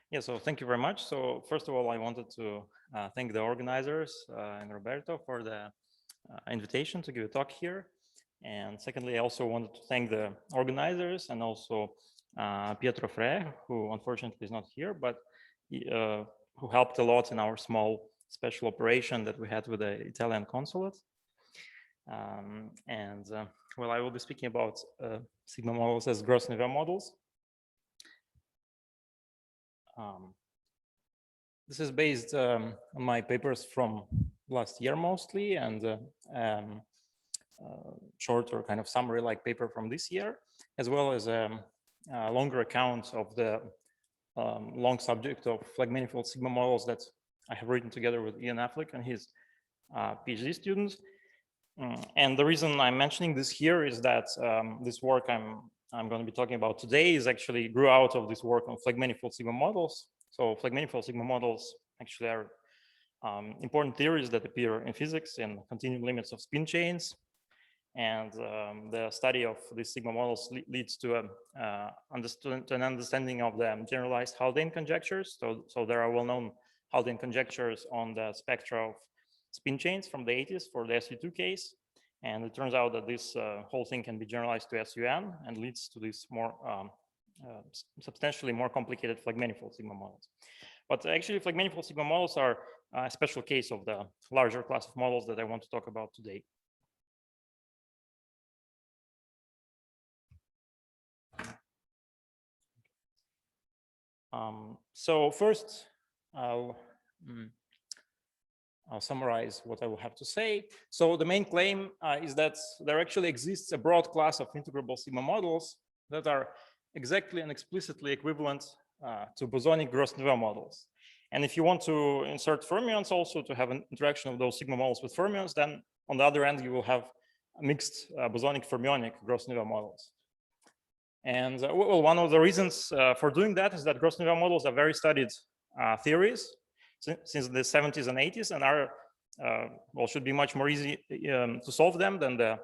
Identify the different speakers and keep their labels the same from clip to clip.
Speaker 1: Yeah, so thank you very much. So first of all, I wanted to thank the organizers and Roberto for the invitation to give a talk here. And secondly, I also wanted to thank the organizers and also Pietro Fre, who unfortunately is not here, but who helped a lot in our small special operation that we had with the Italian consulate. Well, I will be speaking about sigma models as Gross-Neveu models. This is based on my papers from last year mostly, and shorter kind of summary like paper from this year, as well as a longer account of the long subject of flag manifold sigma models that I have written together with Ian Affleck and his PhD students. And the reason I'm mentioning this here is that this work I'm going to be talking about today is actually grew out of this work on flag manifold sigma models. So flag manifold sigma models actually are important theories that appear in physics in continuum limits of spin chains. And the study of these sigma models leads to an understanding of the generalized Haldane conjectures. So there are well-known Haldane conjectures on the spectra of spin chains from the 80s for the SU2 case. And it turns out that this whole thing can be generalized to SUN and leads to these more substantially more complicated flag manifold sigma models. But actually flag manifold sigma models are a special case of the larger class of models that I want to talk about today. So first, I'll summarize what I will have to say. So the main claim is that there actually exists a broad class of integrable sigma models that are exactly and explicitly equivalent to bosonic Gross-Neveu models. And if you want to insert fermions also to have an interaction of those sigma models with fermions, then on the other end, you will have mixed bosonic fermionic Gross-Neveu models. And well, one of the reasons for doing that is that Gross-Neveu models are very studied theories since the 70s and 80s, and are well, should be much more easy to solve them than the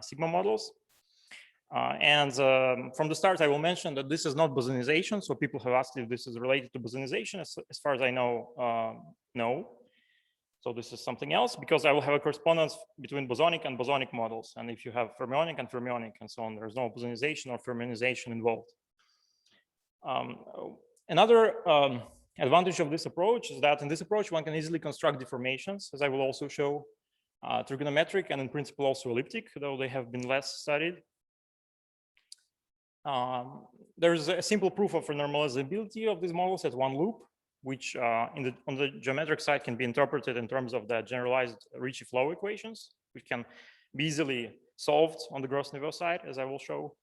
Speaker 1: sigma models. From the start, I will mention that this is not bosonization. So people have asked if this is related to bosonization. As far as I know, no. So this is something else, because I will have a correspondence between bosonic and bosonic models. And if you have fermionic and fermionic and so on, there's no bosonization or fermionization involved. Another advantage of this approach is that in this approach, one can easily construct deformations, as I will also show, trigonometric and in principle also elliptic, though they have been less studied. There's a simple proof of normalizability of these models at one loop, which on the geometric side can be interpreted in terms of the generalized Ricci flow equations, which can be easily solved on the Gross-Neveu side, as I will show.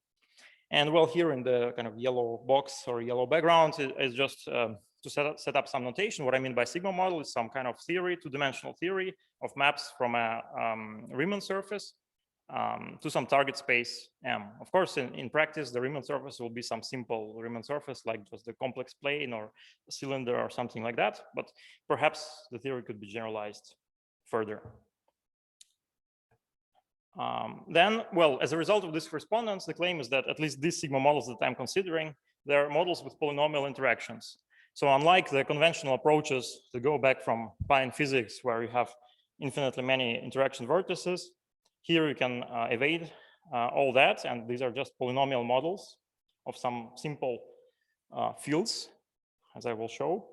Speaker 1: And well, here in the kind of yellow box or yellow background is just to set up some notation. What I mean by sigma model is some kind of theory, two-dimensional theory of maps from a Riemann surface to some target space M. Of course, in practice, the Riemann surface will be some simple Riemann surface, like just the complex plane or a cylinder or something like that. But perhaps the theory could be generalized further. Then, well, as a result of this correspondence, the claim is that at least these sigma models that I'm considering, they're models with polynomial interactions. So unlike the conventional approaches to go back from pi in physics, where you have infinitely many interaction vertices, here you can evade all that, and these are just polynomial models of some simple fields, as I will show.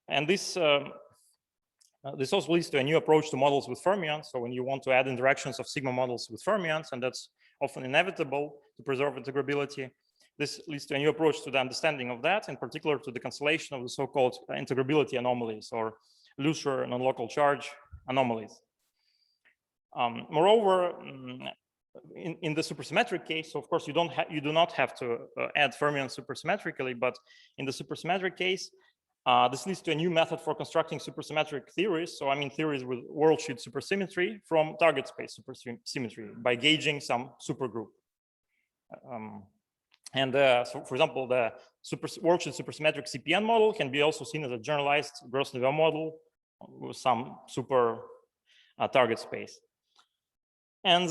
Speaker 1: And this also leads to a new approach to models with fermions. So when you want to add interactions of sigma models with fermions, and that's often inevitable to preserve integrability, this leads to a new approach to the understanding of that, in particular to the cancellation of the so-called integrability anomalies or looser non-local charge anomalies. Moreover, in the supersymmetric case, so of course you do not have to add fermions supersymmetrically, but in the supersymmetric case, this leads to a new method for constructing supersymmetric theories. So I mean theories with worldsheet supersymmetry from target space supersymmetry by gauging some supergroup. So for example, the worldsheet supersymmetric CPN model can be also seen as a generalized Gross-Neveu model with some super target space. And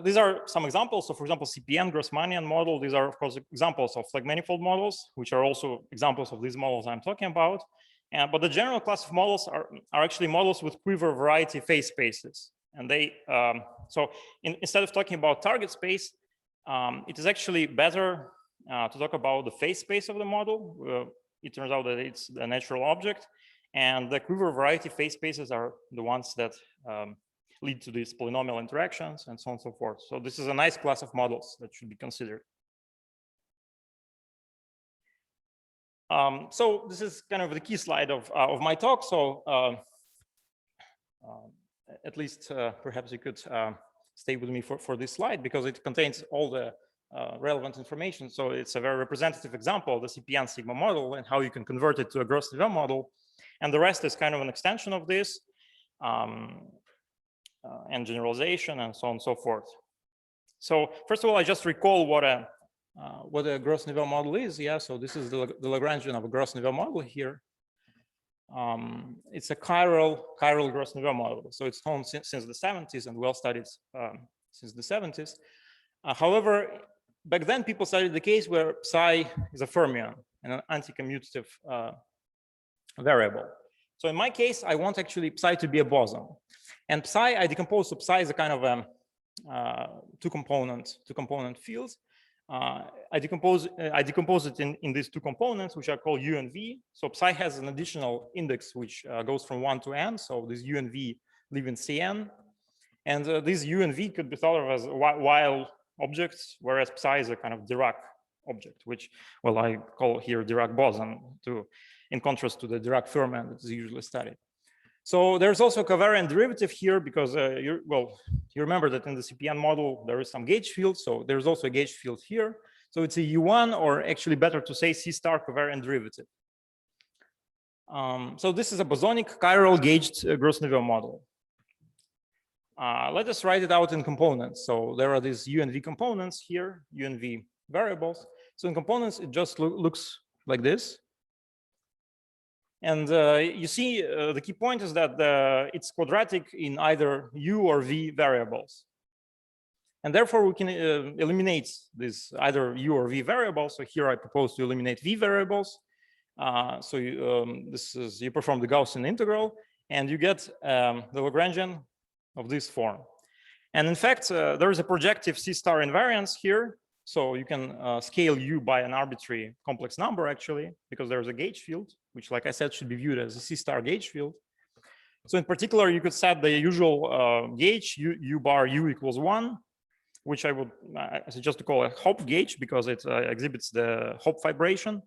Speaker 1: these are some examples. So for example, CPN, Grassmannian model, these are of course examples of flag manifold models, which are also examples of these models I'm talking about. But the general class of models are actually models with quiver variety phase spaces. And they, so instead of talking about target space, it is actually better to talk about the phase space of the model. It turns out that it's a natural object, and the quiver variety phase spaces are the ones that lead to these polynomial interactions and so on and so forth. So this is a nice class of models that should be considered. So this is kind of the key slide of my talk. So at least perhaps you could stay with me for this slide, because it contains all the relevant information. So it's a very representative example of the CPN sigma model and how you can convert it to a Gross-Neveu model. And the rest is kind of an extension of this. And generalization and so on and so forth. So first of all, I just recall what a Gross-Neveu model is. Yeah, so this is the Lagrangian of a Gross-Neveu model here. It's a chiral Gross-Neveu model. So it's known since the 70s and well studied since the 70s. However, back then people studied the case where psi is a fermion and an anti-commutative variable. So in my case, I want actually psi to be a boson. And psi, I decompose, so psi is a kind of a two component field. I decompose it in these two components, which are called U and V. So psi has an additional index which goes from 1 to n. So this U and V live in Cn. And these U and V could be thought of as wild objects, whereas psi is a kind of Dirac object, which, well, I call here Dirac boson in contrast to the Dirac fermion that is usually studied. So there's also a covariant derivative here, because you remember that in the CPN model there is some gauge field, so there's also a gauge field here. So it's a U1, or actually better to say C star covariant derivative. So this is a bosonic chiral gauged Gross-Neveu model. Let us write it out in components. So there are these U and V components here, U and V variables. So in components, it just looks like this. And you see, the key point is that it's quadratic in either U or V variables. And therefore, we can eliminate this either U or V variables. So here I propose to eliminate V variables. So you perform the Gaussian integral, and you get the Lagrangian of this form. And in fact, there is a projective C star invariance here. So you can scale U by an arbitrary complex number, actually, because there's a gauge field, which, like I said, should be viewed as a C star gauge field. So in particular, you could set the usual gauge, U bar U equals 1, which I would suggest to call a Hopf gauge, because it exhibits the Hopf vibration,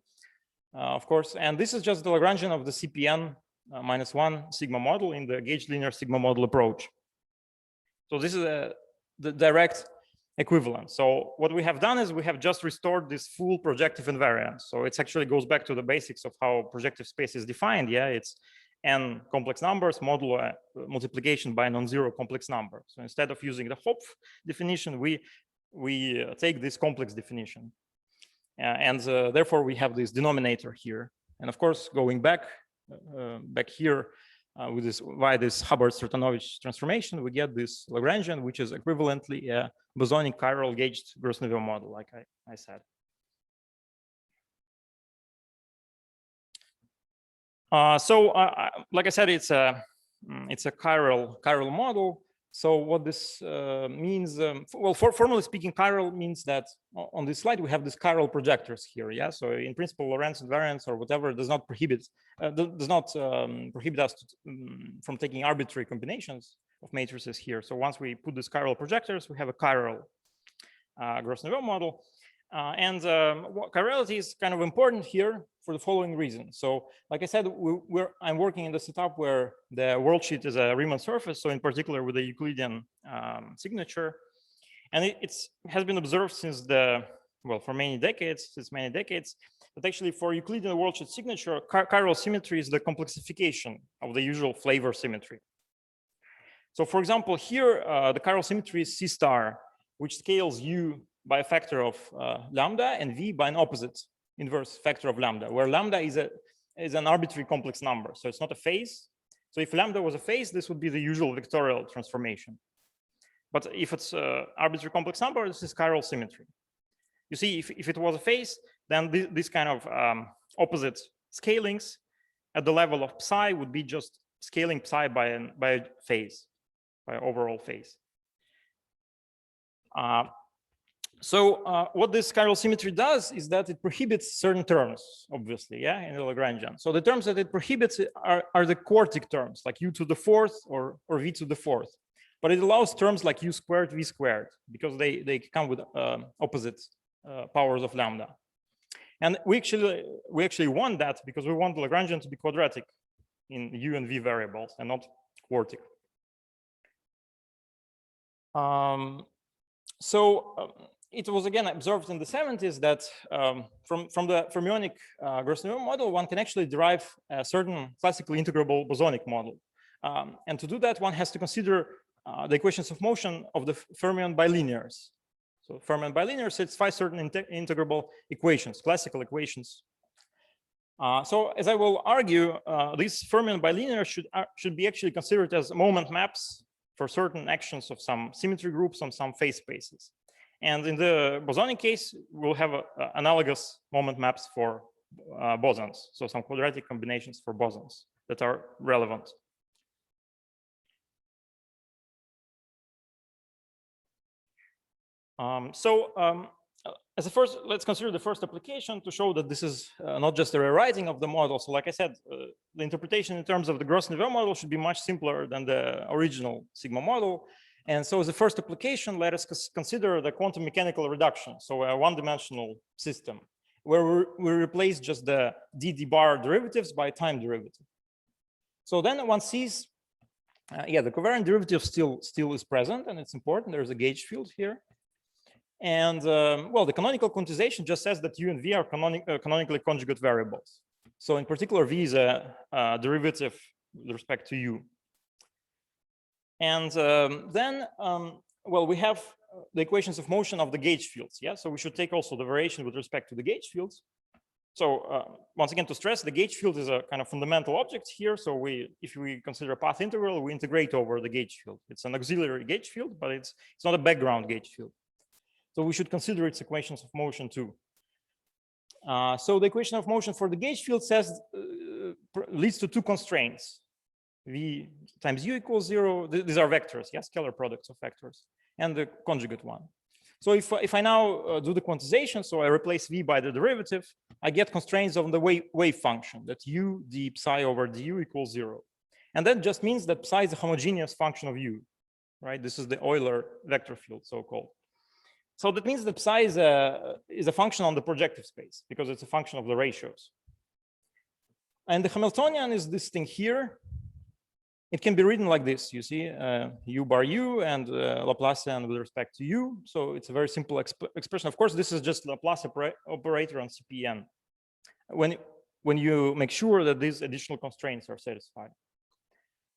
Speaker 1: of course. And this is just the Lagrangian of the CPN -1 sigma model in the gauge linear sigma model approach. So this is the direct equivalent. So what we have done is we have just restored this full projective invariance. So it actually goes back to the basics of how projective space is defined. Yeah, it's n complex numbers modulo multiplication by non-zero complex number. So instead of using the Hopf definition, we take this complex definition, and therefore we have this denominator here. And of course, going back here. With this, via this Hubbard-Stratanovich transformation, we get this Lagrangian, which is equivalently a bosonic chiral gauged Gross-Neveu model, like I said. Like I said, it's a chiral model. So what this means, well, formally speaking, chiral means that on this slide we have these chiral projectors here. Yeah. So in principle, Lorentz invariance or whatever does not prohibit us from taking arbitrary combinations of matrices here. So once we put these chiral projectors, we have a chiral Gross-Neveu model. Chirality is kind of important here for the following reason. So, like I said, I'm working in the setup where the worldsheet is a Riemann surface. So, in particular, with the Euclidean signature, and it has been observed for many decades, that actually for Euclidean worldsheet signature, chiral symmetry is the complexification of the usual flavor symmetry. So, for example, here the chiral symmetry is C star, which scales U by a factor of lambda and V by an opposite inverse factor of lambda, where lambda is an arbitrary complex number. So it's not a phase. So if lambda was a phase, this would be the usual vectorial transformation. But if it's an arbitrary complex number, this is chiral symmetry. You see, if it was a phase, then this kind of opposite scalings at the level of psi would be just scaling psi by a phase, by overall phase. So what this chiral symmetry does is that it prohibits certain terms, obviously, yeah, in the Lagrangian. So the terms that it prohibits are the quartic terms, like u to the fourth or v to the fourth. But it allows terms like u squared, v squared, because they come with opposite powers of lambda. And we actually want that because we want the Lagrangian to be quadratic in u and v variables and not quartic. It was again observed in the 70s that from the fermionic Gross-Neveu model, one can actually derive a certain classically integrable bosonic model. And to do that, one has to consider the equations of motion of the fermion bilinears. So fermion bilinears satisfy certain integrable equations, classical equations. So as I will argue, these fermion bilinears should be actually considered as moment maps for certain actions of some symmetry groups on some phase spaces. And in the bosonic case, we'll have analogous moment maps for bosons. So some quadratic combinations for bosons that are relevant. As a first, let's consider the first application to show that this is not just a rewriting of the model. So like I said, the interpretation in terms of the Gross-Neveu model should be much simpler than the original sigma model. And so as a first application, let us consider the quantum mechanical reduction. So a one-dimensional system where we replace just the d bar derivatives by time derivative. So then one sees, the covariant derivative still is present, and it's important. There's a gauge field here. And well, the canonical quantization just says that u and v are canonically conjugate variables. So in particular, v is a derivative with respect to u. And then, well, we have the equations of motion of the gauge fields. Yeah, so we should take also the variation with respect to the gauge fields. So once again, to stress, the gauge field is a kind of fundamental object here. So if we consider a path integral, we integrate over the gauge field. It's an auxiliary gauge field, but it's not a background gauge field. So we should consider its equations of motion too. So the equation of motion for the gauge field says leads to two constraints. V times u equals 0. These are vectors, yeah, scalar products of vectors, and the conjugate one. So if I now do the quantization, so I replace v by the derivative, I get constraints on the wave function that u d psi over du equals 0. And that just means that psi is a homogeneous function of u, right? This is the Euler vector field, so-called. So that means that psi is a function on the projective space because it's a function of the ratios. And the Hamiltonian is this thing here. It can be written like this, you see, u bar u and Laplacian with respect to u. So it's a very simple expression. Of course, this is just Laplace operator on CPN when you make sure that these additional constraints are satisfied.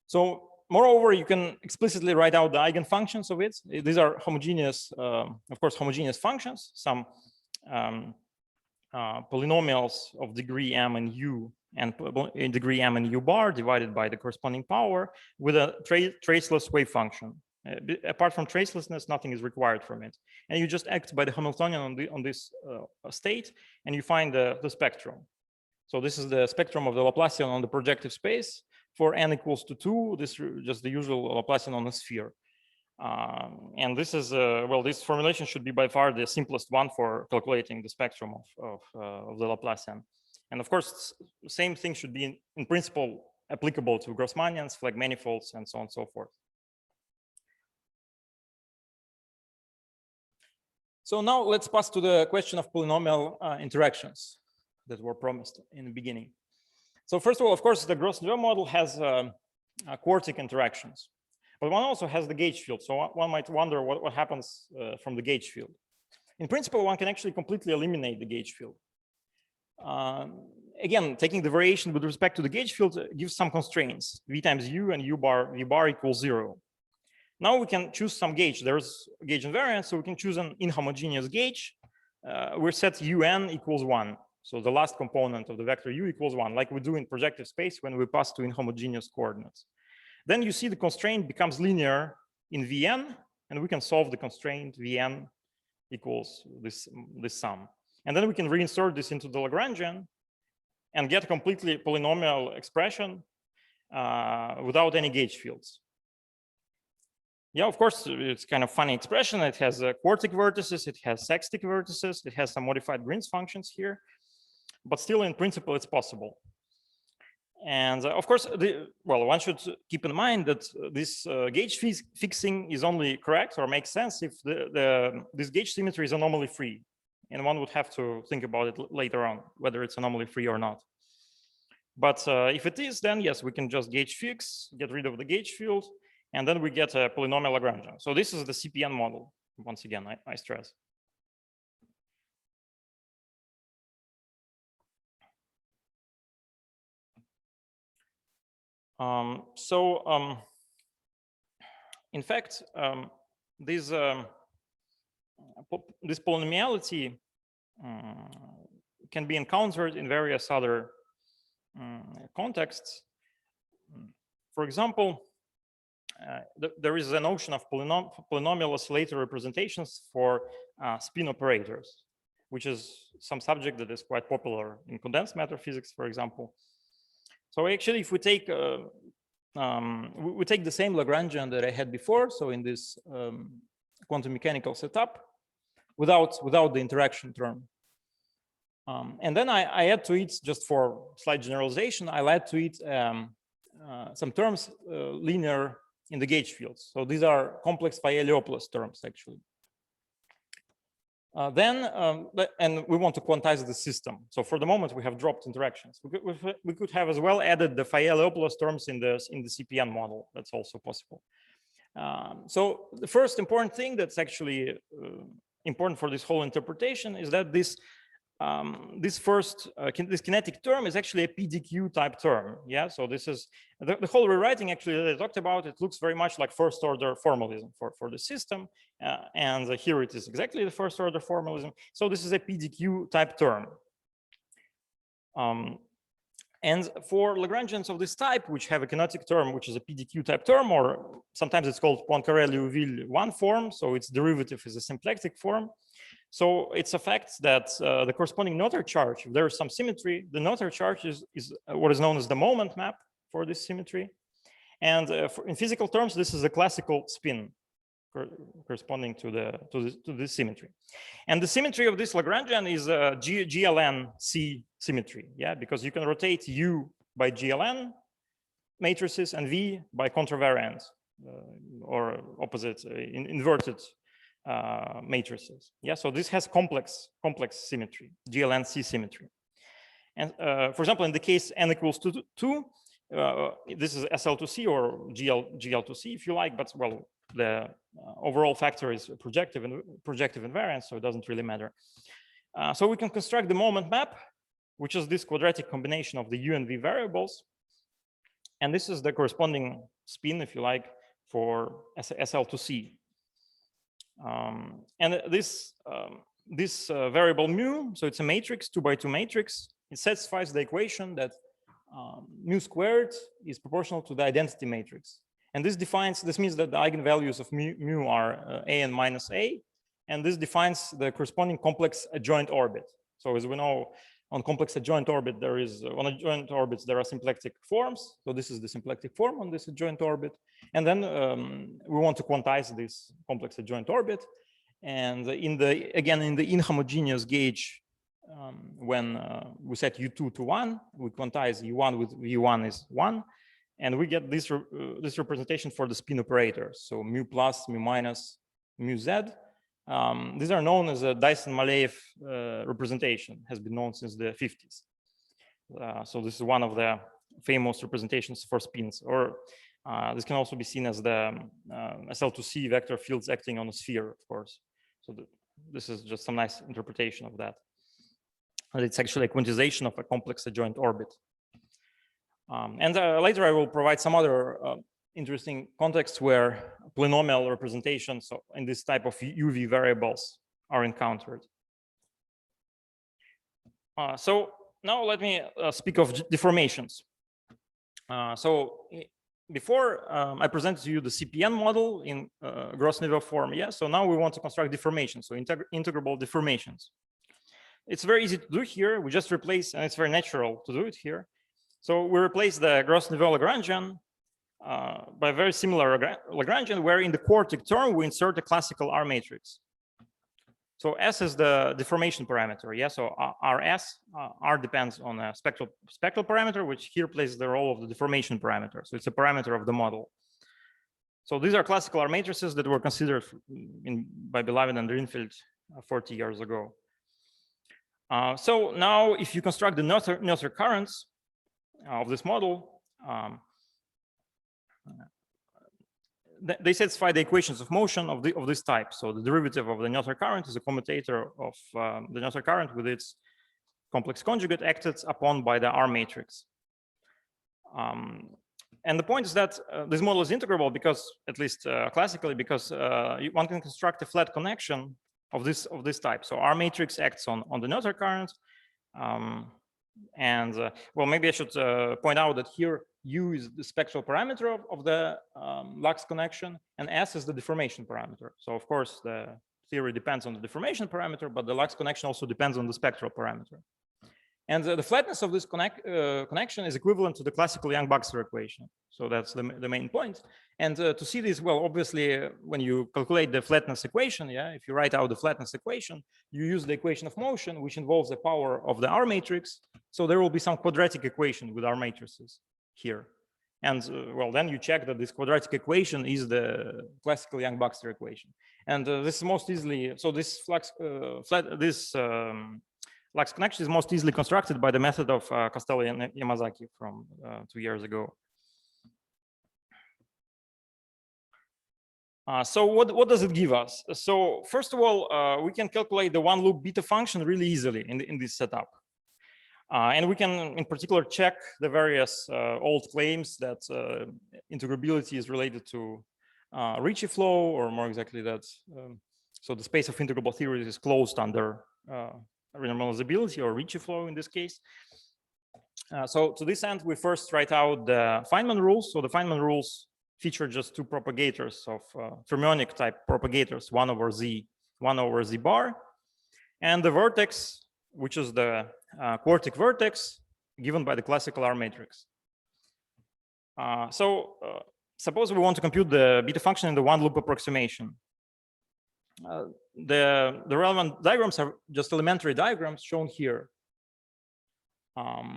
Speaker 1: So moreover, you can explicitly write out the eigenfunctions of it. These are homogeneous, of course, homogeneous functions, some polynomials of degree m and u and in degree m and u bar divided by the corresponding power with a traceless wave function. Apart from tracelessness, nothing is required from it. And you just act by the Hamiltonian on this state, and you find the spectrum. So this is the spectrum of the Laplacian on the projective space. For n equals to 2, this is just the usual Laplacian on a sphere. And this is, well, this formulation should be by far the simplest one for calculating the spectrum of the Laplacian. And of course, the same thing should be in principle applicable to Grassmannians, flag manifolds, and so on and so forth. So now let's pass to the question of polynomial interactions that were promised in the beginning. So first of all, of course, the Gross-Neveu model has quartic interactions, but one also has the gauge field. So one might wonder what happens from the gauge field. In principle, one can actually completely eliminate the gauge field. Again, taking the variation with respect to the gauge field gives some constraints, v times u and v bar equals 0. Now we can choose some gauge. There's gauge invariance, so we can choose an inhomogeneous gauge. We set un equals 1. So the last component of the vector u equals 1, like we do in projective space when we pass to inhomogeneous coordinates. Then you see the constraint becomes linear in Vn, and we can solve the constraint Vn equals this sum. And then we can reinsert this into the Lagrangian and get a completely polynomial expression without any gauge fields. Yeah, of course, it's kind of funny expression. It has quartic vertices, it has sextic vertices, it has some modified Green's functions here, but still in principle, it's possible. And of course, one should keep in mind that this gauge fixing is only correct or makes sense if this gauge symmetry is anomaly free. And one would have to think about it later on, whether it's anomaly free or not. But if it is, then yes, we can just gauge fix, get rid of the gauge field, and then we get a polynomial Lagrangian. So this is the CPN model. Once again, I stress. In fact, this polynomiality can be encountered in various other contexts. For example, there is a notion of polynomial oscillator representations for spin operators, which is some subject that is quite popular in condensed matter physics, for example. So actually, if we take the same Lagrangian that I had before, so in this quantum mechanical setup, without the interaction term, and then I add to it, just for slight generalization, I'll add to it some terms linear in the gauge fields. So these are complex Fayet-Leopold terms, actually. And we want to quantize the system. So for the moment, we have dropped interactions. We could have as well added the Fayet-Leopold terms in the CPN model. That's also possible. So the first important thing that's actually important for this whole interpretation is that this kinetic term is actually a PDQ type term. Yeah, so this is the whole rewriting actually that I talked about. It looks very much like first order formalism for the system. And here it is exactly the first order formalism. So this is a PDQ type term. And for Lagrangians of this type, which have a kinetic term, which is a PDQ type term, or sometimes it's called Poincaré-Liouville one form. So its derivative is a symplectic form. So it's a fact that the corresponding noether charge, if there is some symmetry, the noether charge is what is known as the moment map for this symmetry. And in physical terms, this is a classical spin corresponding to this symmetry. And the symmetry of this Lagrangian is a GLN C symmetry, yeah, because you can rotate U by GLN matrices and V by contravariant or opposite inverted matrices. Yeah, so this has complex symmetry, GLN-C symmetry. And for example, in the case n equals to 2, this is SL2C or GL2C if you like, but well, the overall factor is projective invariance, so it doesn't really matter. So we can construct the moment map, which is this quadratic combination of the U and V variables. And this is the corresponding spin, if you like, for SL2C. And this variable mu, so it's a matrix, 2 by 2 matrix. It satisfies the equation that mu squared is proportional to the identity matrix. And this means that the eigenvalues of mu are a and minus a, and this defines the corresponding complex adjoint orbit. So as we know, on complex adjoint orbit, on adjoint orbits, there are symplectic forms. So this is the symplectic form on this adjoint orbit. And then we want to quantize this complex adjoint orbit. And again, in the inhomogeneous gauge, when we set U2 to 1, we quantize U1 with U1 is 1. And we get this representation for the spin operators. So mu plus, mu minus, mu z. These are known as a Dyson-Maleev representation, has been known since the 50s. So this is one of the famous representations for spins, or this can also be seen as the SL2C vector fields acting on a sphere, of course. So this is just some nice interpretation of that. And it's actually a quantization of a complex adjoint orbit. And later I will provide some other interesting contexts where polynomial representations in this type of UV variables are encountered. So now let me speak of deformations. So before I presented to you the CPN model in Gross-Neveu form. Yeah, so now we want to construct deformations, so integrable deformations. It's very easy to do here. We just replace, and it's very natural to do it here. So we replace the Gross-Neveu Lagrangian by a very similar Lagrangian, where in the quartic term we insert a classical R matrix. So S is the deformation parameter. Yeah, so RS, R depends on a spectral parameter, which here plays the role of the deformation parameter. So it's a parameter of the model. So these are classical R matrices that were considered by Belavin and Drinfeld 40 years ago. So now if you construct the Noether currents of this model, they satisfy the equations of motion of this type. So the derivative of the Noether current is a commutator of the Noether current with its complex conjugate acted upon by the R matrix. And the point is that this model is integrable because, at least classically, because one can construct a flat connection of this type. So R matrix acts on the Noether current. Well, maybe I should point out that here U is the spectral parameter of the Lux connection, and S is the deformation parameter. So of course the theory depends on the deformation parameter, but the Lux connection also depends on the spectral parameter. And the flatness of this connection is equivalent to the classical Young-Baxter equation. So that's the main point. And to see this, well, obviously, when you calculate the flatness equation, yeah, if you write out the flatness equation, you use the equation of motion, which involves the power of the R matrix. So there will be some quadratic equation with R matrices here. And well, then you check that this quadratic equation is the classical Young-Baxter equation. And this is most easily, so this Lux connection is most easily constructed by the method of Costello and Yamazaki from 2 years ago. So what does it give us? So first of all, we can calculate the one loop beta function really easily in this setup. And we can in particular check the various old claims that integrability is related to Ricci flow, or more exactly that. So the space of integrable theories is closed under renormalizability or Ricci flow in this case. So to this end, we first write out the Feynman rules. So the Feynman rules feature just two propagators of fermionic type propagators, 1 over z bar, and the vertex, which is the quartic vertex given by the classical R matrix. Suppose we want to compute the beta function in the one loop approximation. The relevant diagrams are just elementary diagrams shown here.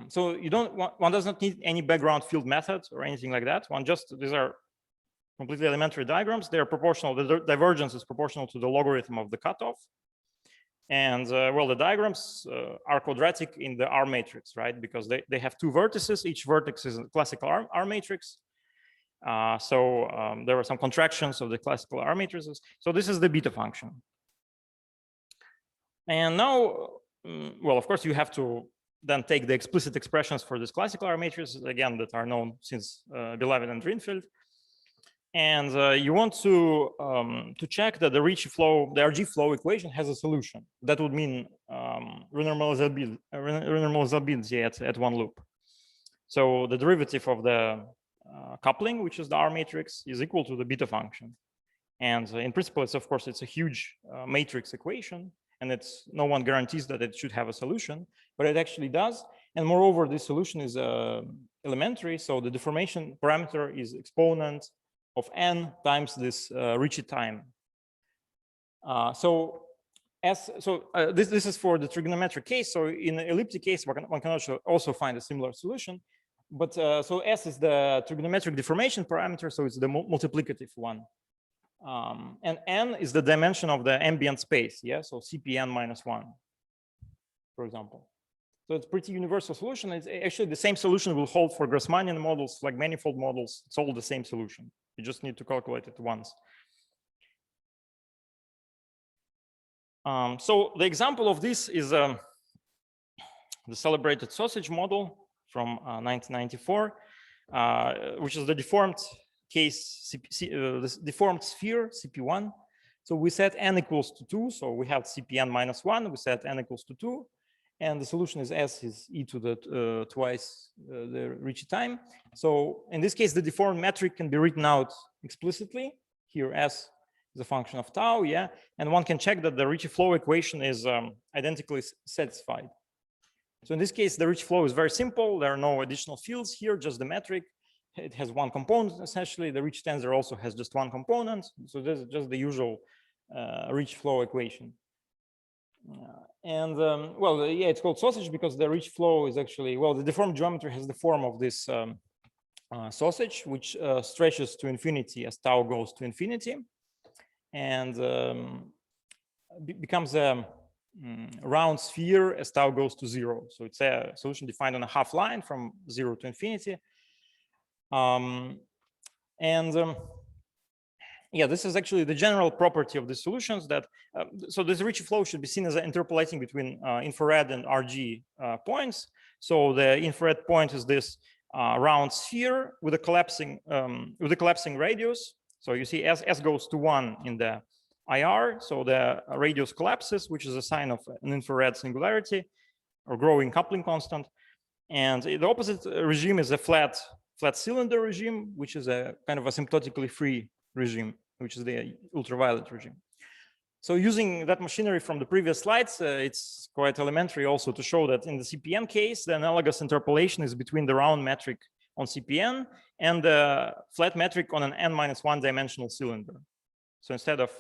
Speaker 1: So one does not need any background field method or anything like that. These are completely elementary diagrams. They are proportional. The divergence is proportional to the logarithm of the cutoff. And well, the diagrams are quadratic in the R matrix, right? Because they have two vertices. Each vertex is a classical R matrix. There are some contractions of the classical R matrices. So this is the beta function. And now, well, of course, you have to then take the explicit expressions for this classical R matrices, again, that are known since Belavin and Drinfeld. And you want to check that the Ricci flow, the RG flow equation has a solution. That would mean renormalizability at one loop. So the derivative of the coupling, which is the R matrix, is equal to the beta function. And in principle, it's a huge matrix equation, and no one guarantees that it should have a solution, but it actually does. And moreover, this solution is elementary. So the deformation parameter is exponent of n times this Ricci time. This is for the trigonometric case. So in the elliptic case, one can also find a similar solution. But so S is the trigonometric deformation parameter, so it's the multiplicative one. And n is the dimension of the ambient space, yeah? So CPN minus 1, for example. So it's pretty universal solution. It's actually the same solution will hold for Grassmannian models, like manifold models. It's all the same solution. You just need to calculate it once. So the example of this is the celebrated sausage model from 1994, which is the deformed case, this deformed sphere, CP1. So we set n equals to 2. So we have CPN minus 1. We set n equals to 2. and the solution is S is e to the twice the Ricci time. So in this case, the deformed metric can be written out explicitly. Here, S is a function of tau, yeah, and one can check that the Ricci flow equation is identically satisfied. So in this case, the Ricci flow is very simple. There are no additional fields here, just the metric. It has one component, essentially. The Ricci tensor also has just one component. So this is just the usual Ricci flow equation. Well, yeah, it's called sausage because the Ricci flow is actually, well, the deformed geometry has the form of this sausage, which stretches to infinity as tau goes to infinity, and becomes a round sphere as tau goes to 0. So it's a solution defined on a half line from 0 to infinity. Yeah, this is actually the general property of the solutions that, so this Ricci flow should be seen as interpolating between infrared and RG points. So the infrared point is this round sphere with a collapsing radius. So you see S goes to 1 in the IR, so the radius collapses, which is a sign of an infrared singularity or growing coupling constant. And the opposite regime is a flat cylinder regime, which is a kind of asymptotically free regime, which is the ultraviolet regime. So using that machinery from the previous slides, it's quite elementary also to show that in the CPN case, the analogous interpolation is between the round metric on CPN and the flat metric on an n-1 dimensional cylinder. So instead of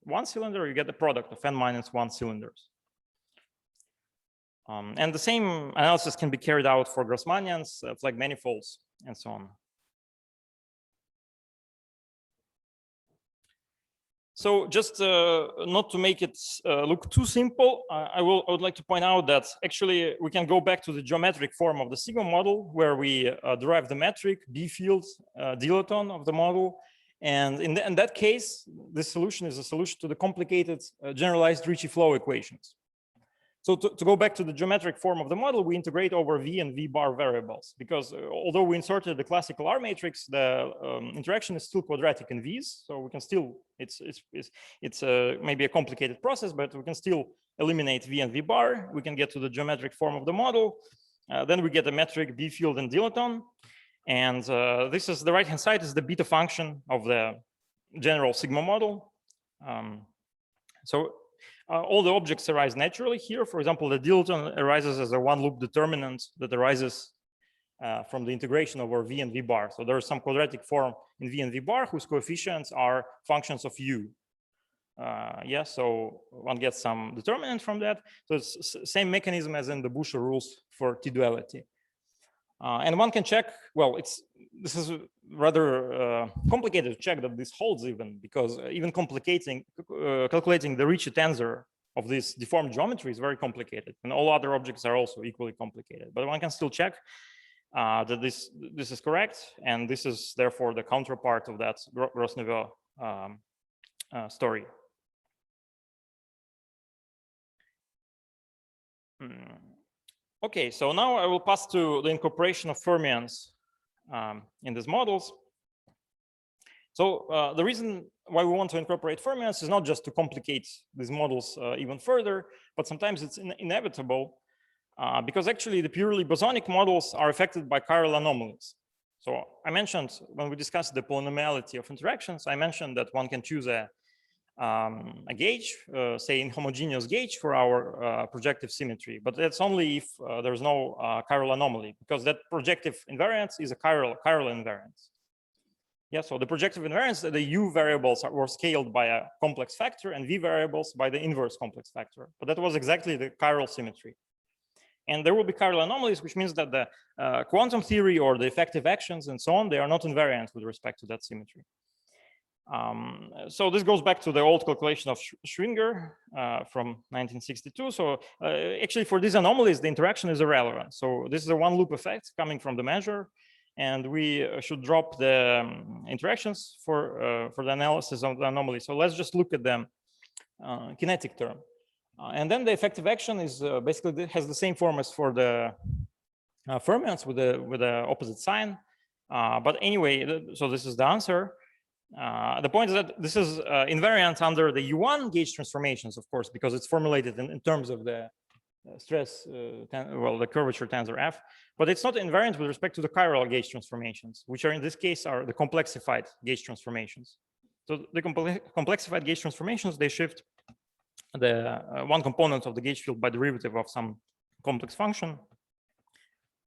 Speaker 1: one cylinder, you get the product of n-1 cylinders. And the same analysis can be carried out for Grassmannians, flag manifolds, and so on. So just not to make it look too simple, I would like to point out that actually we can go back to the geometric form of the sigma model where we derive the metric B field dilaton of the model. And in that case, this solution is a solution to the complicated generalized Ricci flow equations. So to go back to the geometric form of the model, we integrate over V and V bar variables because although we inserted the classical R matrix, the interaction is still quadratic in V's. So we can still, it's maybe a complicated process, but we can still eliminate V and V bar. We can get to the geometric form of the model. Then we get a metric B field and dilaton. And this is the right-hand side is the beta function of the general sigma model. All the objects arise naturally here. For example, the dilaton arises as a one-loop determinant that arises from the integration over V and V bar. So there is some quadratic form in V and V bar whose coefficients are functions of U. Yeah, so one gets some determinant from that. So it's same mechanism as in the Busher rules for T-duality. And one can check, well, this is rather complicated to check that this holds even, because even calculating the Ricci tensor of this deformed geometry is very complicated, and all other objects are also equally complicated. But one can still check that this is correct, and this is therefore the counterpart of that Gross-Neveu story. Okay, so now I will pass to the incorporation of fermions in these models. So the reason why we want to incorporate fermions is not just to complicate these models even further, but sometimes it's inevitable because actually the purely bosonic models are affected by chiral anomalies. So I mentioned when we discussed the polynomiality of interactions, I mentioned that one can choose a gauge, say inhomogeneous gauge for our projective symmetry, but that's only if there's no chiral anomaly, because that projective invariance is a chiral invariance. Yeah, so the projective invariance, the U variables were scaled by a complex factor and V variables by the inverse complex factor, but that was exactly the chiral symmetry. And there will be chiral anomalies, which means that the quantum theory or the effective actions and so on, they are not invariant with respect to that symmetry. So this goes back to the old calculation of Schwinger from 1962. So actually for these anomalies, the interaction is irrelevant. So this is a one loop effect coming from the measure, and we should drop the interactions for the analysis of the anomaly. So let's just look at the kinetic term. And then the effective action is basically has the same form as for the fermions with the opposite sign. But anyway, so this is the answer. The point is that this is invariant under the U1 gauge transformations, of course, because it's formulated in terms of the stress, well, the curvature tensor F, but it's not invariant with respect to the chiral gauge transformations, which are in this case are the complexified gauge transformations. So the complexified gauge transformations, they shift the one component of the gauge field by derivative of some complex function,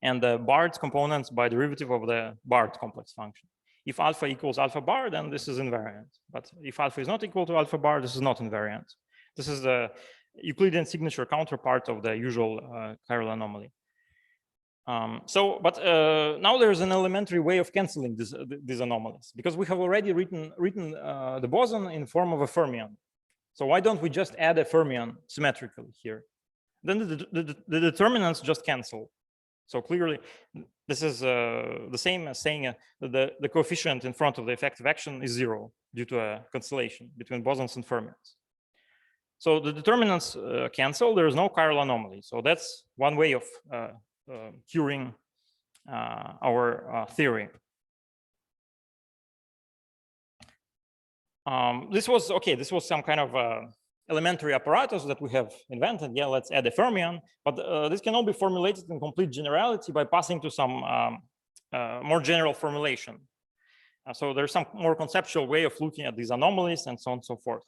Speaker 1: and the barred components by derivative of the barred complex function. If alpha equals alpha bar, then this is invariant. But if alpha is not equal to alpha bar, this is not invariant. This is the Euclidean signature counterpart of the usual chiral anomaly. Now there's an elementary way of canceling these anomalies, because we have already written the boson in form of a fermion. So why don't we just add a fermion symmetrically here? Then the determinants just cancel. So clearly, this is the same as saying that the coefficient in front of the effective action is 0 due to a cancellation between bosons and fermions. So the determinants cancel. There is no chiral anomaly. So that's one way of curing our theory. This was some kind of elementary apparatus that we have invented. Yeah, let's add a fermion, but this can all be formulated in complete generality by passing to some more general formulation. So there's some more conceptual way of looking at these anomalies and so on and so forth.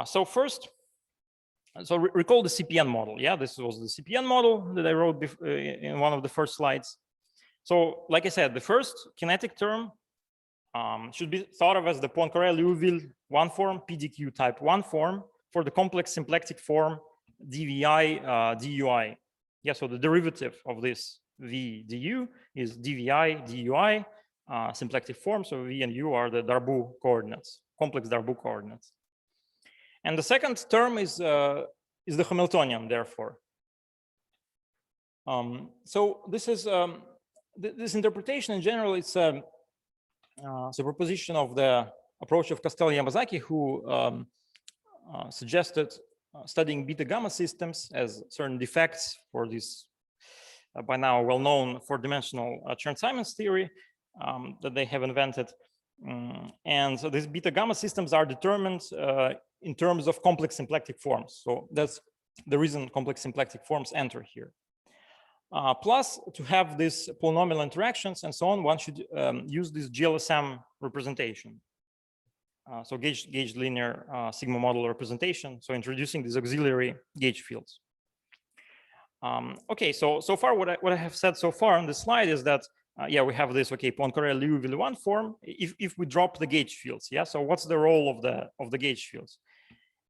Speaker 1: So first, recall the CPN model. Yeah, this was the CPN model that I wrote in one of the first slides. So like I said, the first kinetic term should be thought of as the Poincaré-Liouville one form, PDQ type 1 form for the complex symplectic form dvi dui. Yeah, so the derivative of this v du is dvi dui symplectic form. So v and u are the Darboux coordinates, complex Darboux coordinates. And the second term is the Hamiltonian, therefore. So this is this interpretation in general. It's the proposition of the approach of Castelli-Yamazaki, who suggested studying beta gamma systems as certain defects for this by now well-known four-dimensional Chern-Simons theory that they have invented. And so these beta gamma systems are determined in terms of complex symplectic forms. So that's the reason complex symplectic forms enter here. Plus, to have these polynomial interactions and so on, one should use this GLSM representation. So gauge linear sigma model representation. So introducing these auxiliary gauge fields. Okay, so far what I have said so far on this slide is that yeah, we have this Poincaré-Liouville one form. If we drop the gauge fields, yeah. So what's the role of the gauge fields?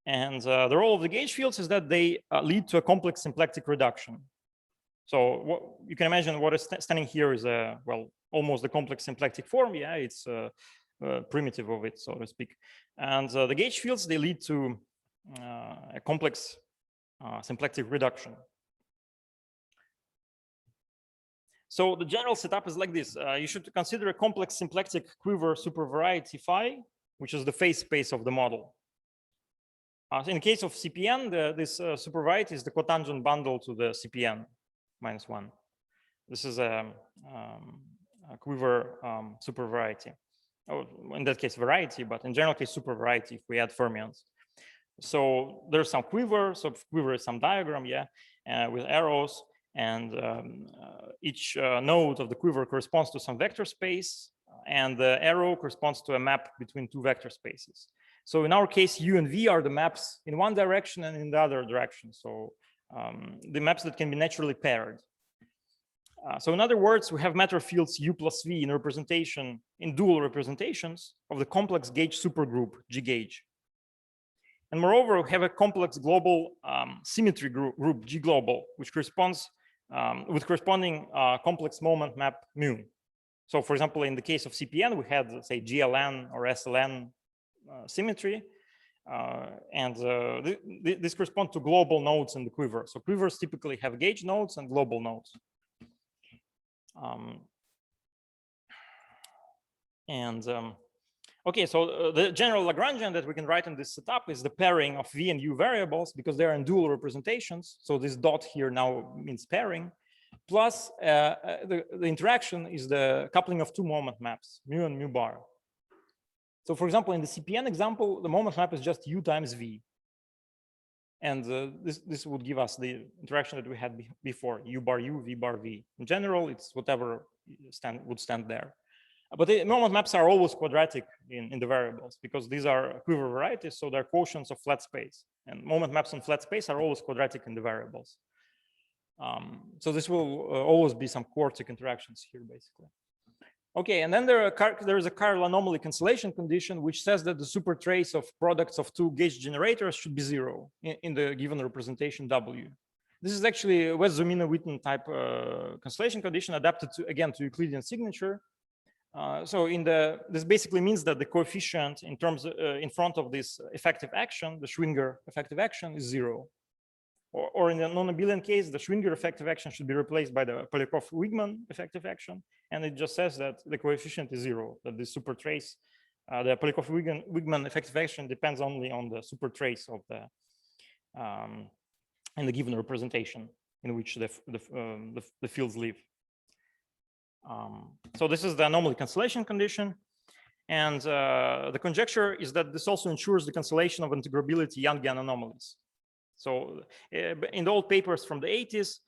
Speaker 1: And the role of the gauge fields is that they lead to a complex symplectic reduction. So what you can imagine what is standing here is well, almost the complex symplectic form. Yeah, it's a primitive of it, so to speak. And the gauge fields, they lead to a complex symplectic reduction. So the general setup is like this. You should consider a complex symplectic quiver supervariety phi, which is the phase space of the model. In the case of CPN, this supervariety is the cotangent bundle to the CPN -1. This is a quiver supervariety. Oh, in that case, variety, but in general case, supervariety if we add fermions. So there's some quiver. So quiver is some diagram, yeah, with arrows. And each node of the quiver corresponds to some vector space, and the arrow corresponds to a map between two vector spaces. So in our case, U and V are the maps in one direction and in the other direction. So the maps that can be naturally paired. So in other words, we have matter fields U plus V in representation, in dual representations of the complex gauge supergroup G gauge. And moreover, we have a complex global symmetry group G global, which corresponds with corresponding complex moment map mu. So for example, in the case of CPN, we had, let's say, GLN or SLN symmetry. This corresponds to global nodes in the quiver. So quivers typically have gauge nodes and global nodes. Okay, so the general Lagrangian that we can write in this setup is the pairing of V and U variables because they're in dual representations. So this dot here now means pairing. Plus the interaction is the coupling of two moment maps, mu and mu bar. So for example, in the CPN example, the moment map is just U times V. And this would give us the interaction that we had before, u bar u, v bar v. In general, it's whatever would stand there. But the moment maps are always quadratic in the variables because these are quiver varieties, so they're quotients of flat space. And moment maps on flat space are always quadratic in the variables. So this will always be some quartic interactions here, basically. Okay, and then there is a chiral anomaly cancellation condition, which says that the supertrace of products of two gauge generators should be zero in the given representation W. This is actually a West-Zumina-Witten type cancellation condition adapted to, again, to Euclidean signature. So this basically means that the coefficient in terms in front of this effective action, the Schwinger effective action, is zero. Or in the non-abelian case, the Schwinger effective action should be replaced by the Polyakov-Wigman effective action, and it just says that the coefficient is zero, that the supertrace, the Polyakov-Wigman effective action depends only on the supertrace of the in the given representation in which the fields live. So this is the anomaly cancellation condition, and the conjecture is that this also ensures the cancellation of integrability Youngian anomalies. So in the old papers from the 80s,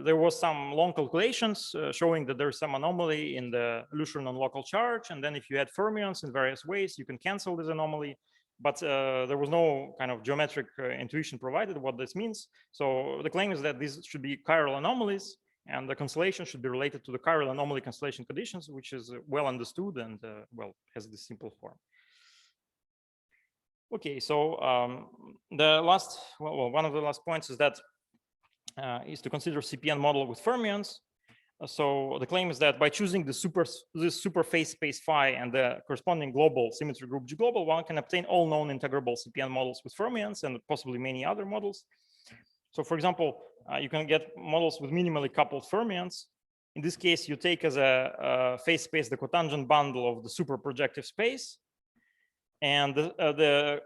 Speaker 1: there was some long calculations showing that there is some anomaly in the Lusher non-local charge. And then if you had fermions in various ways, you can cancel this anomaly. But there was no kind of geometric intuition provided what this means. So the claim is that these should be chiral anomalies, and the cancellation should be related to the chiral anomaly cancellation conditions, which is well understood and well, has this simple form. Okay, so the last, one of the last points is that is to consider CPN model with fermions. So the claim is that by choosing this superphase space phi and the corresponding global symmetry group G global, one can obtain all known integrable CPN models with fermions and possibly many other models. So for example, you can get models with minimally coupled fermions. In this case, you take as a phase space the cotangent bundle of the super projective space. And the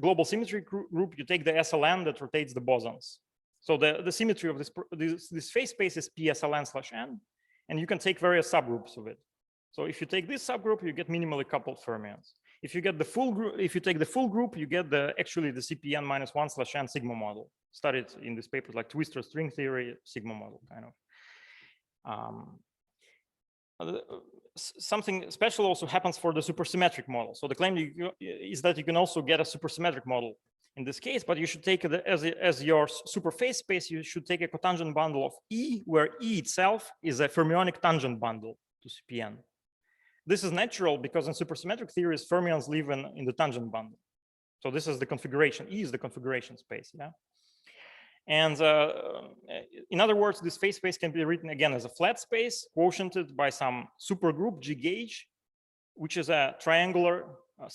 Speaker 1: global symmetry group, you take the SLN that rotates the bosons. So the symmetry of this phase space is PSLN/n, and you can take various subgroups of it. So if you take this subgroup, you get minimally coupled fermions. If you get the full group, if you take the full group, you get actually the CPN -1/n sigma model studied in this paper, like twistor string theory sigma model kind of. Something special also happens for the supersymmetric model. So the claim is that you can also get a supersymmetric model in this case, but you should take it as your superphase space, you should take a cotangent bundle of E, where E itself is a fermionic tangent bundle to CPN. This is natural because in supersymmetric theories, fermions live in the tangent bundle. So this is the configuration. E is the configuration space, yeah? And in other words, this phase space can be written again as a flat space quotiented by some supergroup G gauge, which is a triangular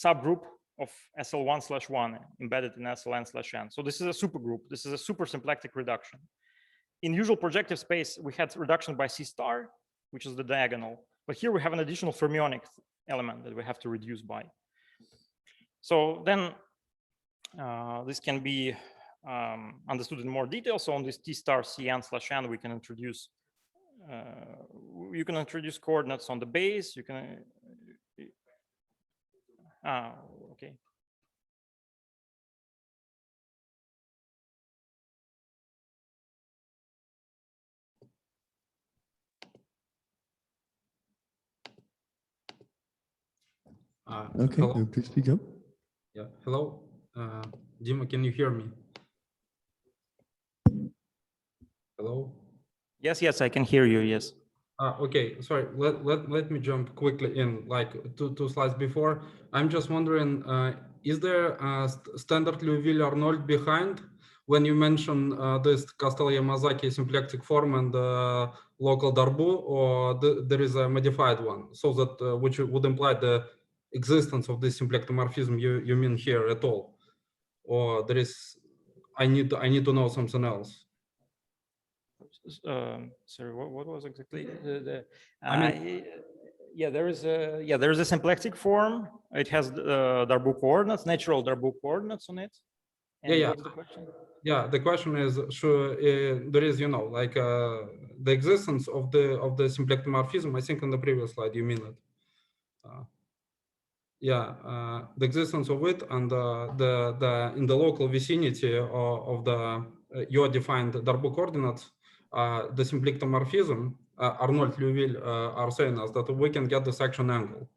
Speaker 1: subgroup of SL1/1 embedded in SLN/n. So this is a supergroup. This is a supersymplectic reduction. In usual projective space, we had reduction by C star, which is the diagonal. But here we have an additional fermionic element that we have to reduce by. So then this can be understood in more detail. So on this T star Cn/n, we can introduce, you can introduce coordinates on the base. You can, okay.
Speaker 2: Okay,
Speaker 3: hello.
Speaker 2: please speak up.
Speaker 3: Yeah, hello. Dima, can you hear me? Hello?
Speaker 1: Yes, I can hear you, yes.
Speaker 3: Okay, sorry, let me jump quickly in, like two slides before. I'm just wondering, is there a standard Liouville-Arnold behind when you mention this Castellier-Mazzacchi symplectic form and local Darboux, or there is a modified one, so that which would imply the existence of this symplectomorphism you mean here at all, or there is, I need to know something else.
Speaker 1: Sorry, what was exactly
Speaker 3: I mean,
Speaker 1: yeah, there is a symplectic form. It has Darboux coordinates, natural Darboux coordinates on it. And
Speaker 3: yeah.
Speaker 1: what's the question?
Speaker 3: Yeah, the question is, sure, there is, you know, like the existence of the symplectomorphism. I think on the previous slide you mean it. the existence of it and the in the local vicinity of the your defined Darboux coordinates, the symplectomorphism, Arnold-Liouville are saying us that we can get the section angle.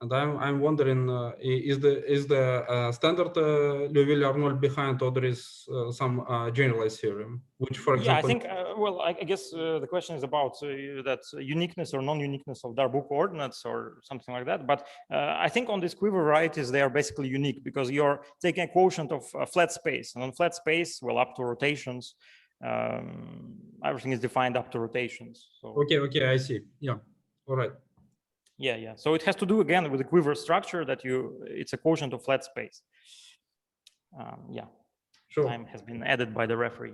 Speaker 3: And I'm wondering, is the standard Liouville-Arnold behind, or there is some generalized theorem, which, for example,
Speaker 1: I think well, I guess the question is about that uniqueness or non-uniqueness of Darboux coordinates or something like that. But I think on this quiver varieties they are basically unique because you're taking a quotient of a flat space, and on flat space, well, up to rotations, everything is defined up to rotations. So
Speaker 3: okay, I see. Yeah, all right.
Speaker 1: Yeah. So it has to do again with the quiver structure that it's a quotient of flat space. Yeah,
Speaker 3: Sure.
Speaker 1: Time has been added by the referee.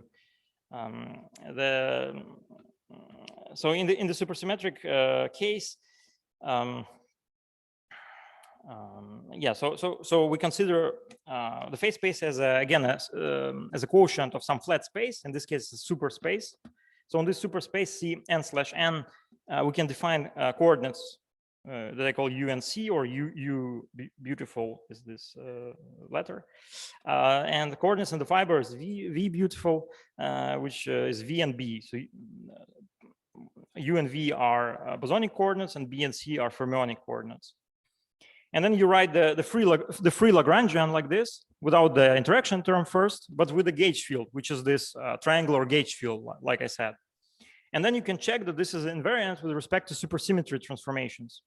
Speaker 1: So in the supersymmetric case, so we consider the phase space as again as a quotient of some flat space. In this case, a super space. So on this super space C(n/n), we can define coordinates that I call U and C, or U beautiful is this letter, and the coordinates in the fiber is V beautiful, which is V and B. So U and V are bosonic coordinates, and B and C are fermionic coordinates. And then you write the free Lagrangian like this, without the interaction term first, but with the gauge field, which is this triangular gauge field, like I said. And then you can check that this is invariant with respect to supersymmetry transformations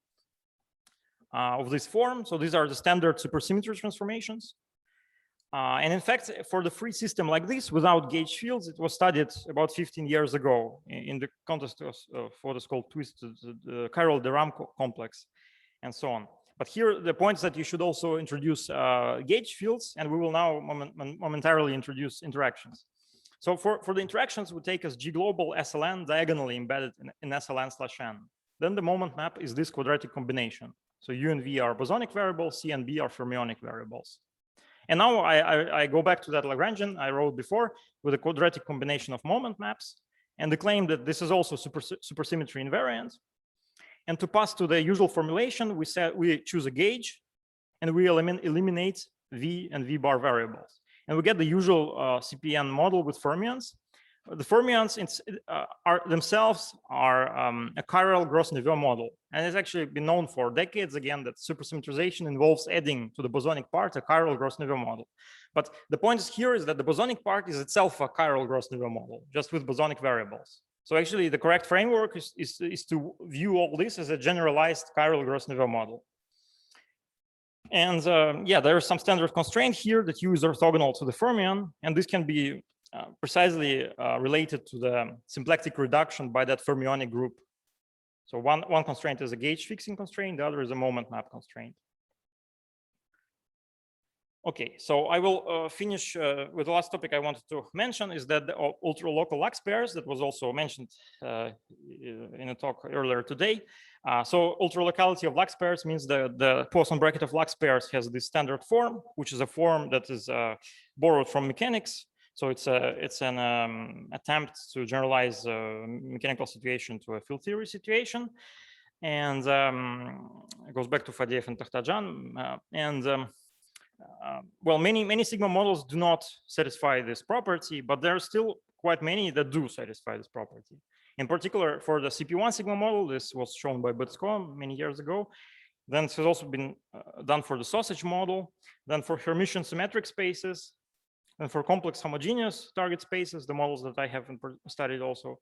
Speaker 1: of this form. So these are the standard supersymmetry transformations. And in fact, for the free system like this, without gauge fields, it was studied about 15 years ago in the context of what is called twisted, the chiral de Rham complex, and so on. But here, the point is that you should also introduce gauge fields, and we will now momentarily introduce interactions. So for the interactions, we take as G global SLN diagonally embedded in SLN/n. Then the moment map is this quadratic combination. So U and V are bosonic variables, C and B are fermionic variables. And now I go back to that Lagrangian I wrote before with a quadratic combination of moment maps and the claim that this is also supersymmetry invariant. And to pass to the usual formulation, we choose a gauge and we eliminate V and V bar variables. And we get the usual CPN model with fermions. The fermions themselves are a chiral Gross-Neveu model. And it's actually been known for decades, again, that supersymmetrization involves adding to the bosonic part a chiral Gross-Neveu model. But the point here is that the bosonic part is itself a chiral Gross-Neveu model, just with bosonic variables. So actually, the correct framework is to view all this as a generalized chiral Gross-Neveu model. And there is some standard constraint here that U is orthogonal to the fermion, and this can be precisely related to the symplectic reduction by that fermionic group. So one constraint is a gauge fixing constraint, the other is a moment map constraint. Okay, so I will finish with the last topic I wanted to mention is that the ultralocal Lux pairs that was also mentioned in a talk earlier today. So ultralocality of Lux pairs means that the Poisson bracket of Lux pairs has this standard form, which is a form that is borrowed from mechanics. So it's an attempt to generalize a mechanical situation to a field theory situation. And it goes back to Faddeev and Takhtajan. Well, many sigma models do not satisfy this property, but there are still quite many that do satisfy this property. In particular, for the CP1 sigma model, this was shown by Butsko many years ago. Then this has also been done for the sausage model, then for Hermitian symmetric spaces, and for complex homogeneous target spaces, the models that I have studied also.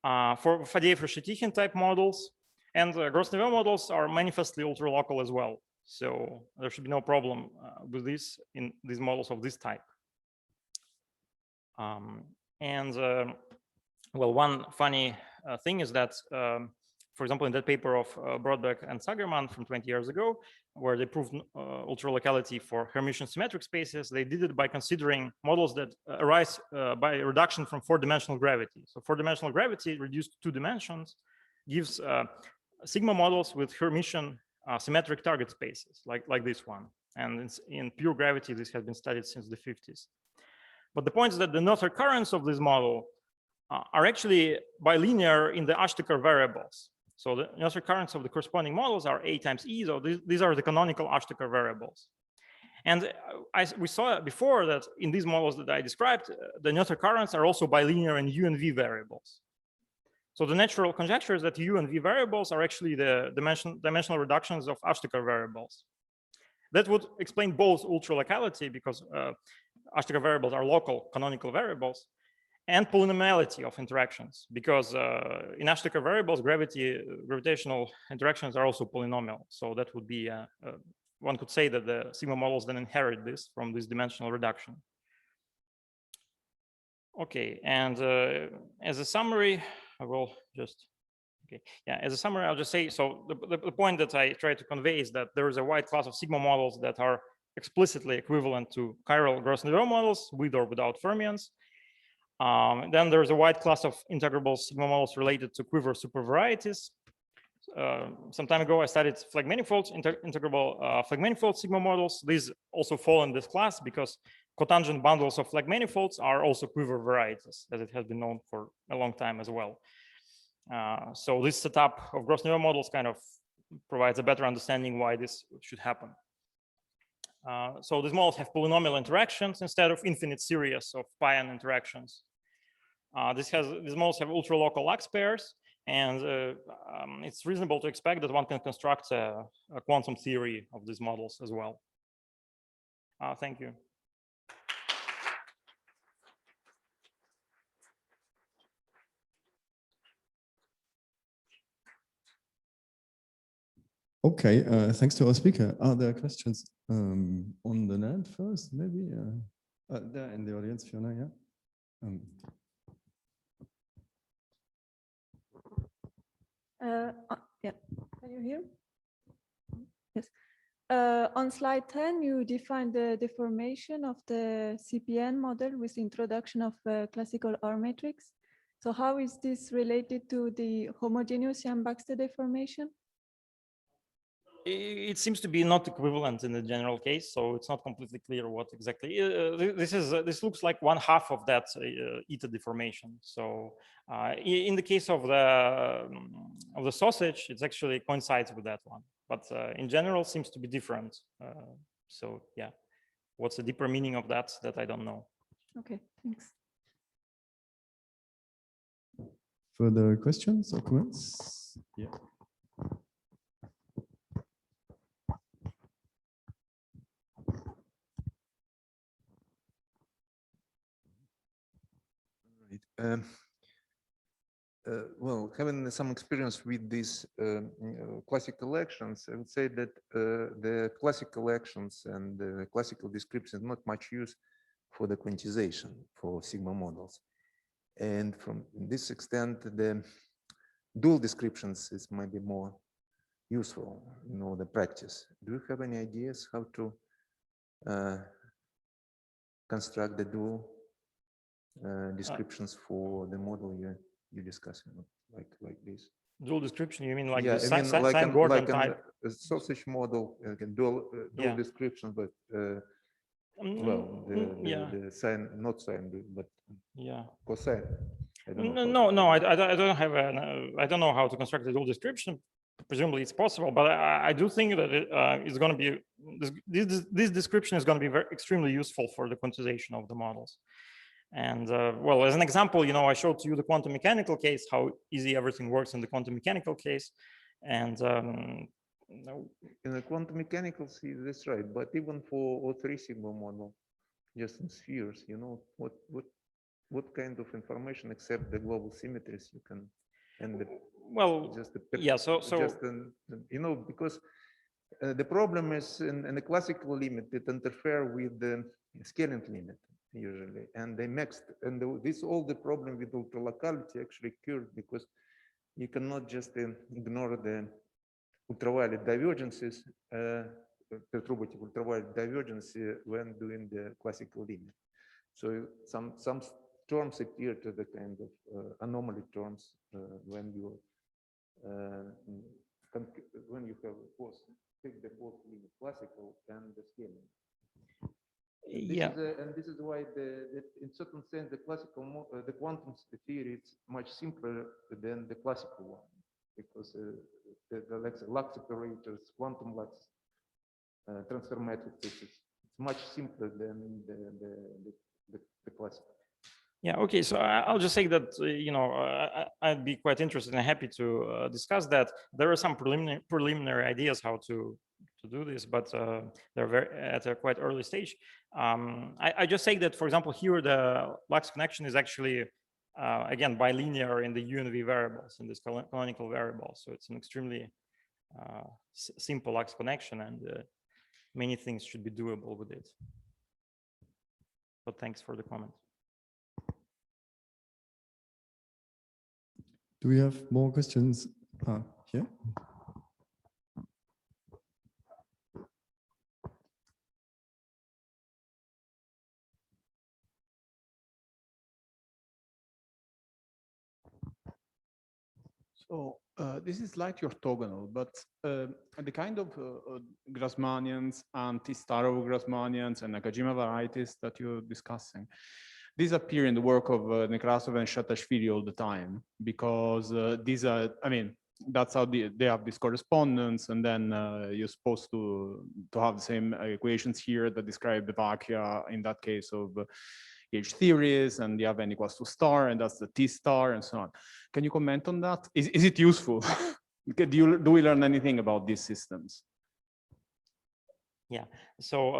Speaker 1: For Faddeev-Reshetikhin type models, and Gross-Neveu models are manifestly ultralocal as well. So there should be no problem with this in these models of this type. Well, one funny thing is that, for example, in that paper of Brodbeck and Sagerman from 20 years ago, where they proved ultralocality for Hermitian symmetric spaces, they did it by considering models that arise by reduction from 4-dimensional gravity. So 4-dimensional gravity reduced to 2 dimensions gives sigma models with Hermitian symmetric target spaces like this one. And in pure gravity, this has been studied since the 50s. But the point is that the Noether recurrence of this model are actually bilinear in the Ashtekar variables. So the Noether currents of the corresponding models are A times E. So these are the canonical Ashtekar variables. And we saw before that in these models that I described, the Noether currents are also bilinear in U and V variables. So the natural conjecture is that U and V variables are actually the dimensional reductions of Ashtekar variables. That would explain both ultralocality, because Ashtekar variables are local canonical variables, and polynomiality of interactions, because in Ashtekar variables, gravitational interactions are also polynomial. So that would be, one could say that the sigma models then inherit this from this dimensional reduction. Okay, and as a summary, I will just, okay, yeah, as a summary, I'll just say, so the point that I try to convey is that there is a wide class of sigma models that are explicitly equivalent to chiral Gross-Neveu models with or without fermions. Then there's a wide class of integrable sigma models related to quiver supervarieties. Some time ago, I studied flag manifolds, integrable flag manifold sigma models. These also fall in this class because cotangent bundles of flag manifolds are also quiver varieties, as it has been known for a long time as well. So this setup of Gross-Neveu models kind of provides a better understanding why this should happen. So these models have polynomial interactions instead of infinite series of pion interactions. These models have ultralocal Lux pairs, and it's reasonable to expect that one can construct a quantum theory of these models as well. Thank you.
Speaker 2: Okay, thanks to our speaker. Are there questions on the net first, maybe? There in the audience, Fiona, yeah.
Speaker 4: Yeah, can you hear? Yes. On slide 10, you define the deformation of the CPN model with introduction of classical R matrix. So how is this related to the homogeneous Yang-Baxter deformation?
Speaker 1: It seems to be not equivalent in the general case, so it's not completely clear what exactly. This looks like 1/2 of that eta deformation. So in the case of the sausage, it actually coincides with that one, but in general seems to be different. So yeah, what's the deeper meaning of that I don't know.
Speaker 4: Okay, thanks.
Speaker 2: Further questions or comments? Yeah.
Speaker 5: Well, having some experience with these classical actions, I would say that the classical actions and the classical description is not much used for the quantization for sigma models. And from this extent, the dual descriptions is maybe more useful in the practice. Do you have any ideas how to construct the dual descriptions for the model you're discussing, like this?
Speaker 1: Dual description, you mean like
Speaker 5: yeah,
Speaker 1: the
Speaker 5: I mean, like
Speaker 1: sine Gordon type?
Speaker 5: A sausage model, dual
Speaker 1: Yeah.
Speaker 5: description, but well, the sine, not sine, but
Speaker 1: yeah,
Speaker 5: cosine. I don't
Speaker 1: no,
Speaker 5: know
Speaker 1: no, I don't have I don't know how to construct a dual description. Presumably it's possible, but I do think that it's going to be this description is going to be extremely useful for the quantization of the models. And well, as an example, I showed you the quantum mechanical case, how easy everything works in the quantum mechanical case. And
Speaker 5: in the quantum mechanical, see, that's right. But even for O3 sigma model, just in spheres, what kind of information except the global symmetries you can, and
Speaker 1: well,
Speaker 5: just
Speaker 1: yeah, so
Speaker 5: just because the problem is in the classical limit, it interfere with the scaling limit usually, and they mixed, and this all the problem with ultralocality actually occurred because you cannot just ignore the ultraviolet divergences, perturbative ultraviolet divergence when doing the classical limit. So some terms appear to the kind of anomaly terms when you have take the both limit classical and the scaling. And this is why in certain sense the classical the quantum theory is much simpler than the classical one. because the Lux operators, quantum Lux transfer matrices, it's much simpler than the classical.
Speaker 1: Yeah, okay, so I'll just say that, I'd be quite interested and happy to discuss that. There are some preliminary ideas how to do this, but they're at a quite early stage. I just say that, for example, here the Lux connection is actually, again, bilinear in the U and V variables, in this canonical variable. So it's an extremely simple Lux connection, and many things should be doable with it. But thanks for the comment.
Speaker 2: Do we have more questions? Here?
Speaker 6: So this is slightly orthogonal, but the kind of Grassmannians and T-star of Grassmannians and Nakajima varieties that you're discussing, these appear in the work of Nekrasov and Shatashvili all the time, because these are, I mean, that's how they have this correspondence, and then you're supposed to have the same equations here that describe the vacua in that case of H theories, and you have n equals to star, and that's the T star, and so on. Can you comment on that? Is it useful? Do we learn anything about these systems?
Speaker 1: Yeah, so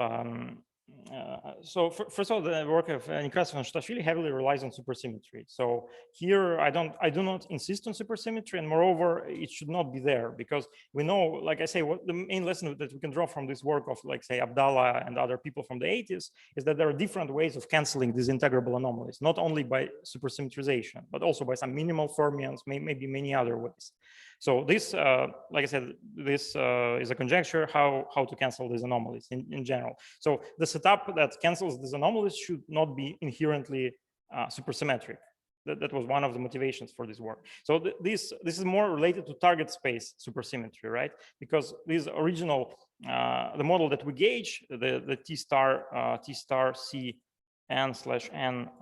Speaker 1: first of all, the work of Nekrasov and Shatashvili heavily relies on supersymmetry. So here I do not insist on supersymmetry, and moreover, it should not be there, because we know, like I say, what the main lesson that we can draw from this work of, like, say, Abdallah and other people from the 80s is that there are different ways of canceling these integrable anomalies, not only by supersymmetrization, but also by some minimal fermions, maybe many other ways. So this, like I said, this is a conjecture how to cancel these anomalies in general. So the setup that cancels these anomalies should not be inherently supersymmetric. That was one of the motivations for this work. So this is more related to target space supersymmetry, right? Because this original, the model that we gauge, the T star C n/n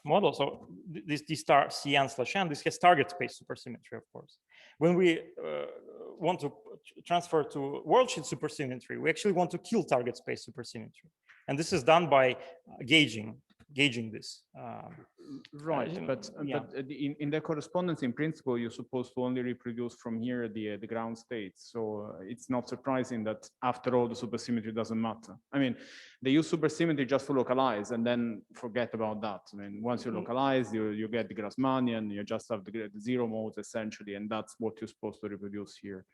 Speaker 1: model. So this T star Cn/n, this has target space supersymmetry, of course. When we want to transfer to worldsheet supersymmetry, we actually want to kill target space supersymmetry. And this is done by gauging this.
Speaker 6: Right, but in the correspondence, in principle, you're supposed to only reproduce from here the ground state. So it's not surprising that after all, the supersymmetry doesn't matter. I mean, they use supersymmetry just to localize and then forget about that. I mean, once you localize, you get the Grassmannian, you just have the zero modes essentially, and that's what you're supposed to reproduce here.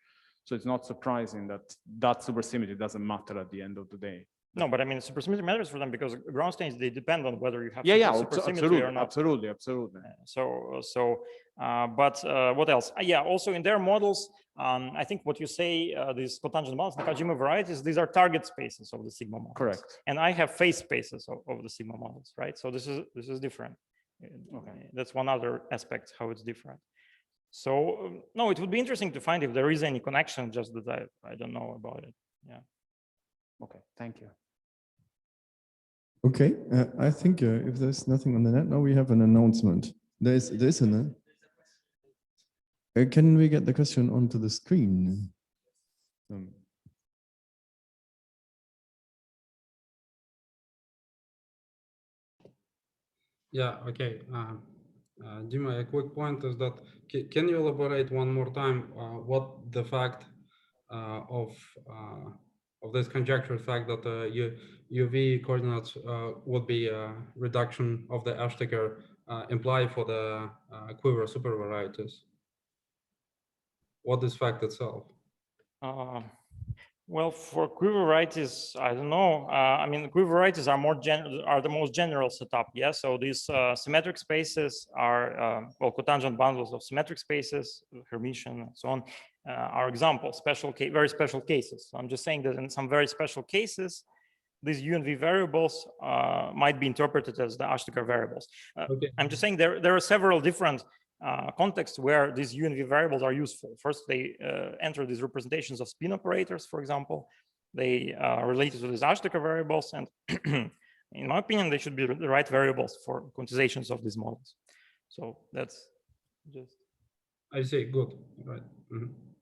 Speaker 6: So it's not surprising that supersymmetry doesn't matter at the end of the day.
Speaker 1: No, but I mean, supersymmetry matters for them because ground states, they depend on whether you have
Speaker 6: supersymmetry
Speaker 1: or not.
Speaker 6: Absolutely.
Speaker 1: But what else? Yeah, also in their models, I think what you say, these cotangent models, Nakajima varieties, these are target spaces of the sigma models.
Speaker 6: Correct.
Speaker 1: And I have phase spaces of the sigma models, right? So this is different. Okay. That's one other aspect how it's different. So no, it would be interesting to find if there is any connection, just that I don't know about it. Yeah.
Speaker 6: Okay, thank you.
Speaker 2: Okay, I think if there's nothing on the net, now we have an announcement. There's an. Can we get the question onto the screen?
Speaker 3: Yeah, okay. Dima, a quick point is that, can you elaborate one more time what the fact of this conjectural fact that UV coordinates would be a reduction of the Ashtaker imply for the quiver supervarieties? What is fact itself?
Speaker 1: Well, for quiver varieties, I don't know. I mean, quiver varieties are the most general setup. Yeah. So these symmetric spaces are cotangent bundles of symmetric spaces, Hermitian, and so on. Are examples, very special cases. So I'm just saying that in some very special cases, these U and V variables might be interpreted as the Ashtaker variables. Okay. I'm just saying there are several different contexts where these U and V variables are useful. First, they enter these representations of spin operators, for example. They are related to these Ashtaker variables, and in my opinion, they should be the right variables for quantizations of these models. So that's just.
Speaker 3: I see. Good. Right. Mhm.